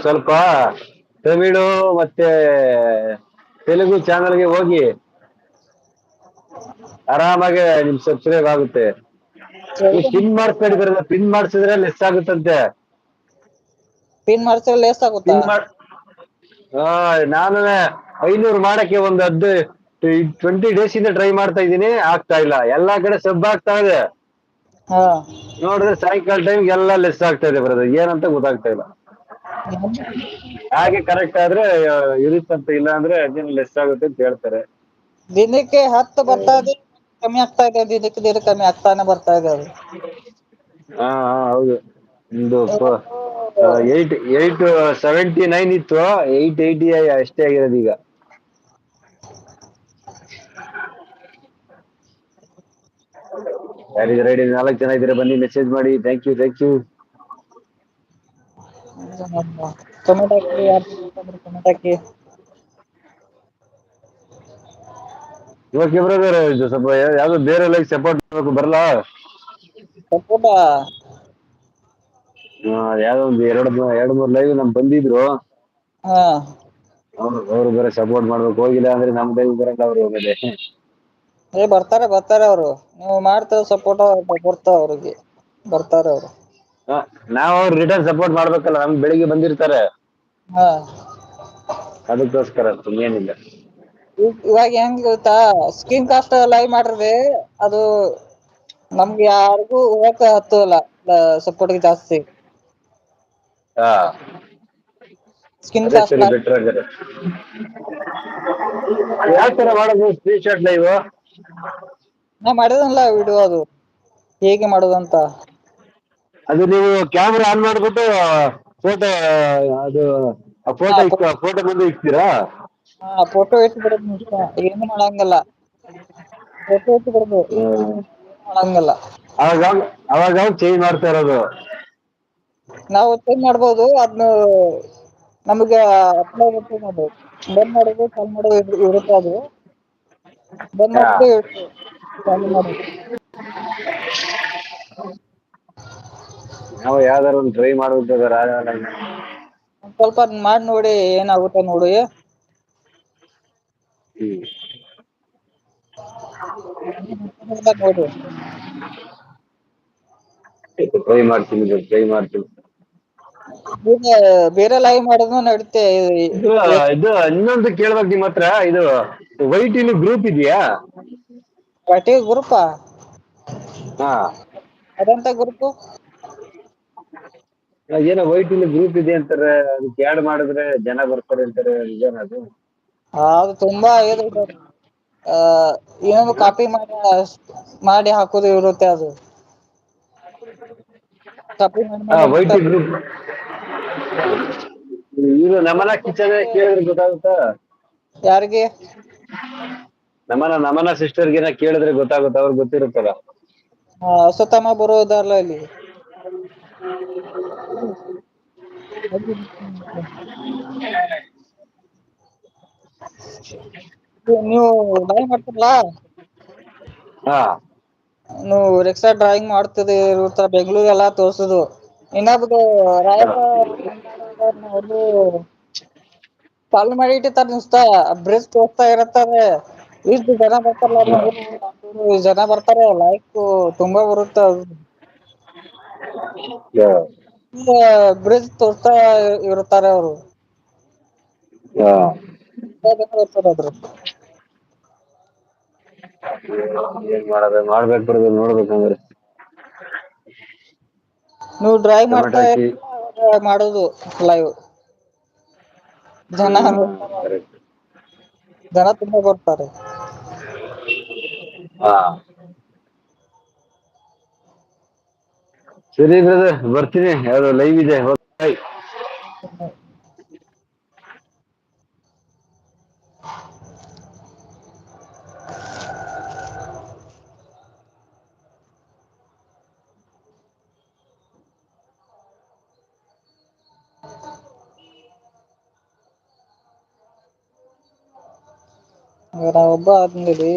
ಸ್ವಲ್ಪ ತಮಿಳು ಮತ್ತೆ ತೆಲುಗು ಚಾನಲ್ಗೆ ಹೋಗಿ ಆರಾಮಾಗಿ ನಿಮ್ ಸಬ್ಸ್ಕ್ರೈಬ್ ಆಗುತ್ತೆ. ಈ ಪಿನ್ ಮಾಡಿಸ್ಬೇಡಿ, ಪಿನ್ ಮಾಡಿಸಿದ್ರೆ ಲೆಸ್ ಆಗುತ್ತಂತೆ. ಪಿನ್ ಮಾಡ್ಸಿದ್ರೆ ಲೇಸ್ ಆಗುತ್ತಾ? ಪಿನ್ ಮಾಡ್ ನಾನು 500 ಮಾಡಕ್ಕೆ ಒಂದು 20 ಡೇಸ್ ಇಂದ ಟ್ರೈ ಮಾಡ್ತಾ ಇದ್ದೀನಿ, ಆಗ್ತಾ ಇಲ್ಲ. ಎಲ್ಲಾ ಕಡೆ ಸಬ್ ಆಗ್ತಾ ಇದೆ, ಹಾ ನೋಡಿದ್ರೆ ಸಾಯಂಕಾಲ ಟೈಮ್ ಎಲ್ಲ ಲೆಸ್ ಆಗ್ತಾ ಇದೆ ಬ್ರದರ್, ಏನಂತ ಗೊತ್ತಾಗ್ತಾ ಇಲ್ಲ. ಹಾಗೆ ಕರೆಕ್ಟ್ ಆದ್ರೆ ಇರುತ್ತಂತ, ಇಲ್ಲ ಅಂದ್ರೆ ಅದೇನು ಲೆಸ್ ಆಗುತ್ತೆ ಅಂತ ಹೇಳ್ತಾರೆ. ದಿನಕ್ಕೆ 10 ಬರ್ತಾ ಇದೆ, ಕಮ್ಮಿ ಆಗ್ತಾ ಇದೆ. ದಿನಕ್ಕೆ ದಿನ ಕಮ್ಮಿ ಆಗ್ತಾನೆ ಬರ್ತಾ ಇದೆ ಅದು. ಹಾ ಹೌದು. ಒಂದು ಇವತ್ತು 879 ಇತ್ತು, 880 ಅಷ್ಟೇ ಆಗಿರೋದು ಈಗ. ಯಾರಿದ್ರೆ ರೆಡಿ 4 ಜನ ಇದ್ರೆ ಬನ್ನಿ, ಮೆಸೇಜ್ ಮಾಡಿ. Thank you thank you. Comment ಹಾಕಿ, ಕಮೆಂಟ್ ಹಾಕಿ. ಓಕೆ ಬ್ರದರ್, ಇದು ಸ್ವಲ್ಪ ಯಾವ್ದೋ ಬೇರೆ ಲೈಕ್ ಸಪೋರ್ಟ್ ಮಾಡ್ಬೇಕು ಬರಲ್ಲ. ಸಪೋಟ ಯಾವ್ದೋ ಒಂದು 2-3 ಲೈವ್ ನಮ್ ಬಂದಿದ್ರು, ಹಾ ಅವ್ರು ಬೇರೆ ಸಪೋರ್ಟ್ ಮಾಡ್ಬೇಕು. ಹೋಗಿಲ್ಲ ಅಂದ್ರೆ ನಮ್ ಲೈವ್ ಬರಲ್ಲ ಅವ್ರು ಹೋಗದೆ. ಬರ್ತಾರೆ ಅವರು. ನೀವು ಮಾಡ್ತಾರ ಸಪೋರ್ಟ್ ಬರ್ತಾವ ಅವ್ರಿಗೆ, ಬರ್ತಾರೆ ಅವರು. ನಾವ್ ಅವ್ರು ರಿಟರ್ನ್ ಸಪೋರ್ಟ್ ಮಾಡ್ಬೇಕಲ್ಲ, ನಮ್ಗೆ ಬೆಳಿಗ್ಗೆ ಬಂದಿರ್ತಾರೆ. ಹಾ ಅದಕ್ಕೋಸ್ಕರ ಇನ್ನೇನಿಲ್ಲ. ಇವಾಗ ಹೆಂಗ್ ಗೊತ್ತಾ, ಸ್ಕ್ರೀನ್ ಕಾಸ್ಟ್ ಲೈವ್ ಮಾಡಿದ್ರೆ ಅದು ನಮ್ಗೆ ಯಾರಿಗೂ ಹೋಗಕ ಹತ್ತಲ್ಲ ಸಪೋರ್ಟ್ಗೆ ಜಾಸ್ತಿ. ಹಾ ಸ್ಕಿನ್ ಅದೇ ಕಾಸ್ಟ್ ಸರಿ, ಬೆಟ್ರ್ ಹಾಗಾದ್ರೆ. ಯಾವ ತರ ಮಾಡೋದು ಸ್ಕ್ರೀನ್ ಶಾಟ್ ಲೈವ್? ನಾ ಮಾಡಿದನಲ್ಲ ವಿಡಿಯೋ, ಅದು ಹೇಗೆ ಮಾಡುದಂತ. ಅದು ನೀವು ಕ್ಯಾಮ್ರಾ ಆನ್ ಮಾಡ್ಬಿಟ್ಟು ಫೋಟೋ, ಅದು ಫೋಟೋ ಮುಂದೆ ಇಕ್ತೀರಾ? ಫೋಟೋ ಇಟ್ಟು ಬಿಡೋದು ಅಷ್ಟೇ, ಏನು ಮಾಡಂಗಿಲ್ಲ. ಫೋಟೋ ಇಟ್ಟು ಬಿಡೋದು, ಏನು ಮಾಡಂಗಿಲ್ಲ. ಅವಾಗ ಚೇಂಜ್ ಮಾಡ್ತಾ ಇರೋದು. ನಾವು ಚೇಂಜ್ ಮಾಡ್ಬೋದು ಅದ್ನು, ನಮ್ಗೆ ಅಪ್ಲೈ ಬಂದ್ ಮಾಡೋದು ಚಾಲು ಮಾಡೋದು ಇರುತ್ತೆ ಅದು. ಬಂದ್ ಹಾ. ಮಾಡೋದು ಚಾಲು ಮಾಡೋದು. ನಾವು ಯಾವ್ದಾರು ಒಂದು ಟ್ರೈ ಮಾಡ್ಬೇಕು ಬ್ರದರ್, ಆಗಲ್ಲ. ಒಂದ್ ಸ್ವಲ್ಪ ಮಾಡಿ ನೋಡಿ, ಏನಾಗುತ್ತೆ ನೋಡಿ. ಹ್ಮ್ ನೋಡಿ ಟ್ರೈ ಮಾಡ್ತೀನಿ ಬ್ರೋ, ಟ್ರೈ ಮಾಡ್ತೀನಿ. ಬೇರೆ ಲೈವ್ ಮಾಡೋದು ನಡೀತೆ. ಇದು ಇನ್ನೊಂದು ಕೇಳ್ಬೇಕು ನಿಮ್ಮ ಹತ್ರ, ಇದು ವೈಟಿಲಿ ಗ್ರೂಪ್ ಇದೆಯಾ? ವಾಟಿವ್ ಗ್ರೂಪಾ? ಹಾ ಅದೆಂತ ಗ್ರೂಪು? ಏನೋ ವೈಟಿಲಿ ಗ್ರೂಪ್ ಇದೆ ಅಂತಾರೆ, ಅದಕ್ಕೆ ಆಡ್ ಮಾಡಿದ್ರೆ ಜನ ಬರ್ತಾರೆ ಅಂತಾರೆ, ನಿಜಾನ ಅದು? ಅದು ತುಂಬಾ ಏನೋ ಕಾಪಿ ಮಾಡಿ ಹಾಕುದು ಇರುತ್ತೆ ಅದು. ಕಾಪಿ ಮಾಡಿ ವೈಟಿ ಹಾಕ್ತಾರೆ. ಗ್ರೂಪ್ ಇದು ನಮನ ಕಿಚನ್ ಕೇಳಿದ್ರೆ ಗೊತ್ತಾಗುತ್ತಾ? ಯಾರಿಗೆ? ನಮನ ಸಿಸ್ಟರ್ಗೆನ ಕೇಳಿದ್ರೆ ಗೊತ್ತಾಗುತ್ತೆ, ಅವ್ರಿಗೆ ಗೊತ್ತಿರುತ್ತಲ್ಲ. ಹೊಸತನ ಬರುವುದಲ್ಲ ಇಲ್ಲಿ. ನೀವು ಡ್ರಾಯಿಂಗ್ ಮಾಡ್ತಿರಲ್ಲ, ಹಾ ನೀವು ರೆಕ್ಸಾ ಡ್ರಾಯಿಂಗ್ ಮಾಡ್ತಿದಿ ಇರ್ತ ಬೆಂಗ್ಳೂರ್ ಎಲ್ಲಾ ತೋರ್ಸುದು. ಇನ್ನೊಬ್ದು ಹಾ. ಚಾಲು ಮಾಡಿ ಇಟ್ಟಿರ್ತಾರ ಇನ್ಸ್ಟಾ, ಬ್ರಿಡ್ಜ್ ತೋರ್ಸ್ತಾ ಇರ್ತಾರೆ. ಇಷ್ಟು ಜನ ಬರ್ತಾರಲ್ಲ, ಜನ ಬರ್ತಾರೆ, ಲೈಕ್ ತುಂಬಾ ಬರುತ್ತೆ ಅದು. ಬ್ರಿಡ್ಜ್ ತೋರ್ಸ್ತಾ ಇರ್ತಾರೆ ಅವರು. ಹಾ ಏನ್ ಮಾಡೋದು, ಮಾಡ್ಬೇಕು ಬ್ರದರ್, ನೋಡ್ಬೇಕು ಹಂಗಾರೆ. ನೀವು ಡ್ರಾಯಿಂಗ್ ಟೊಮೆಟೊ ಮಾಡ್ತಾ ಹಾಕಿ. ಮಾಡೋದು ಲೈವ್. ಜನ ನೋಡ್ತಾರೆ, ಕರೆಕ್ಟ್. ಜನ ತುಂಬಾ ಬರ್ತಾರೆ. ಹಾ ಸರಿ ಬ್ರದರ್, ಬರ್ತೀನಿ, ಯಾವ್ದೋ ಲೈವ್ ಇದೆ. ಒಬ್ಬ ಆದ್ಮೇಲೆ